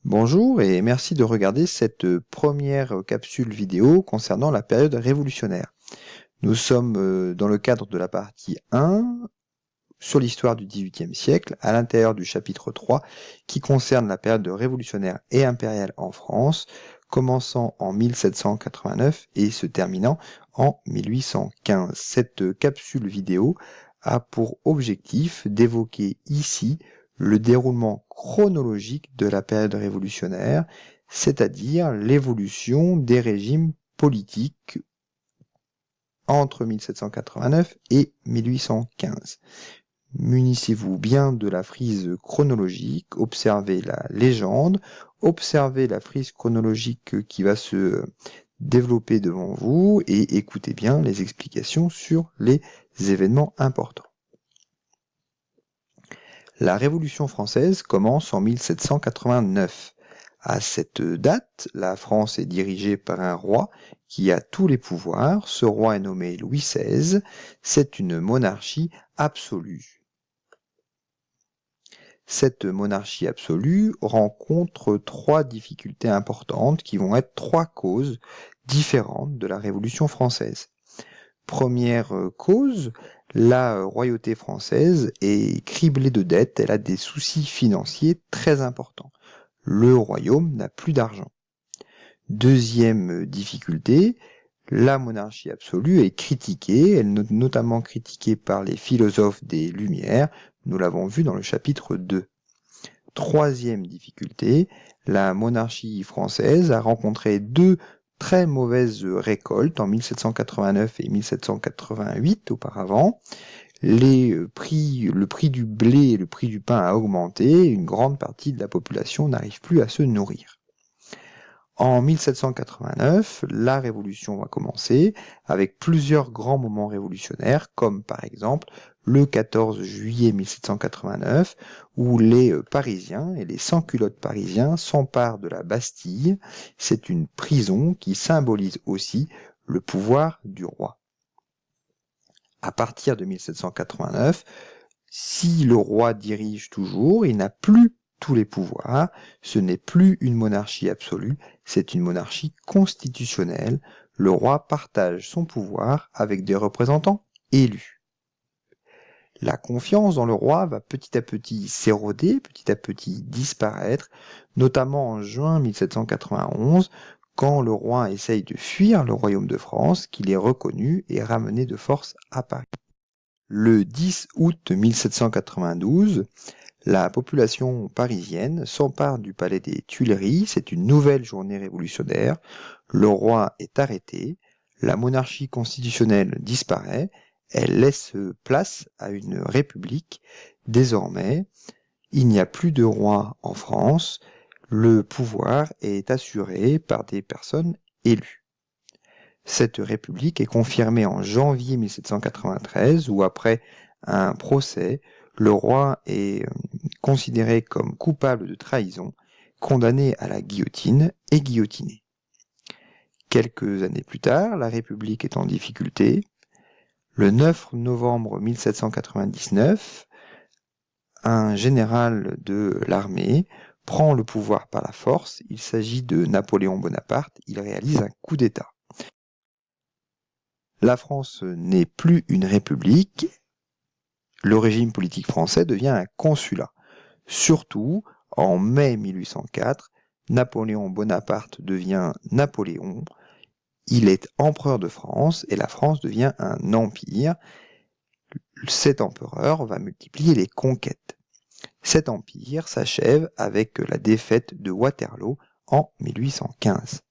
Bonjour et merci de regarder cette première capsule vidéo concernant la période révolutionnaire. Nous sommes dans le cadre de la partie 1 sur l'histoire du XVIIIe siècle, à l'intérieur du chapitre 3 qui concerne la période révolutionnaire et impériale en France, commençant en 1789 et se terminant en 1815. Cette capsule vidéo a pour objectif d'évoquer ici le déroulement chronologique de la période révolutionnaire, c'est-à-dire l'évolution des régimes politiques entre 1789 et 1815. Munissez-vous bien de la frise chronologique, observez la légende, observez la frise chronologique qui va se développer devant vous et écoutez bien les explications sur les événements importants. La Révolution française commence en 1789. À cette date, la France est dirigée par un roi qui a tous les pouvoirs. Ce roi est nommé Louis XVI. C'est une monarchie absolue. Cette monarchie absolue rencontre trois difficultés importantes qui vont être trois causes différentes de la Révolution française. Première cause, la royauté française est criblée de dettes, elle a des soucis financiers très importants. Le royaume n'a plus d'argent. Deuxième difficulté, la monarchie absolue est critiquée, elle est notamment critiquée par les philosophes des Lumières, nous l'avons vu dans le chapitre 2. Troisième difficulté, la monarchie française a rencontré deux très mauvaises récoltes en 1789 et 1788 auparavant. Le prix du blé et le prix du pain a augmenté, une grande partie de la population n'arrive plus à se nourrir. En 1789, la révolution va commencer avec plusieurs grands moments révolutionnaires, comme par exemple le 14 juillet 1789, où les Parisiens et les sans-culottes parisiens s'emparent de la Bastille. C'est une prison qui symbolise aussi le pouvoir du roi. À partir de 1789, si le roi dirige toujours, il n'a plus tous les pouvoirs, ce n'est plus une monarchie absolue, c'est une monarchie constitutionnelle. Le roi partage son pouvoir avec des représentants élus. La confiance dans le roi va petit à petit s'éroder, petit à petit disparaître, notamment en juin 1791, quand le roi essaye de fuir le royaume de France, qu'il est reconnu et ramené de force à Paris. Le 10 août 1792, la population parisienne s'empare du palais des Tuileries, c'est une nouvelle journée révolutionnaire, le roi est arrêté, la monarchie constitutionnelle disparaît, elle laisse place à une république. Désormais, il n'y a plus de roi en France, le pouvoir est assuré par des personnes élues. Cette république est confirmée en janvier 1793, où après un procès, le roi est considéré comme coupable de trahison, condamné à la guillotine et guillotiné. Quelques années plus tard, la République est en difficulté. Le 9 novembre 1799, un général de l'armée prend le pouvoir par la force. Il s'agit de Napoléon Bonaparte. Il réalise un coup d'État. La France n'est plus une république. Le régime politique français devient un consulat. Surtout, en mai 1804, Napoléon Bonaparte devient Napoléon. Il est empereur de France et la France devient un empire. Cet empereur va multiplier les conquêtes. Cet empire s'achève avec la défaite de Waterloo en 1815.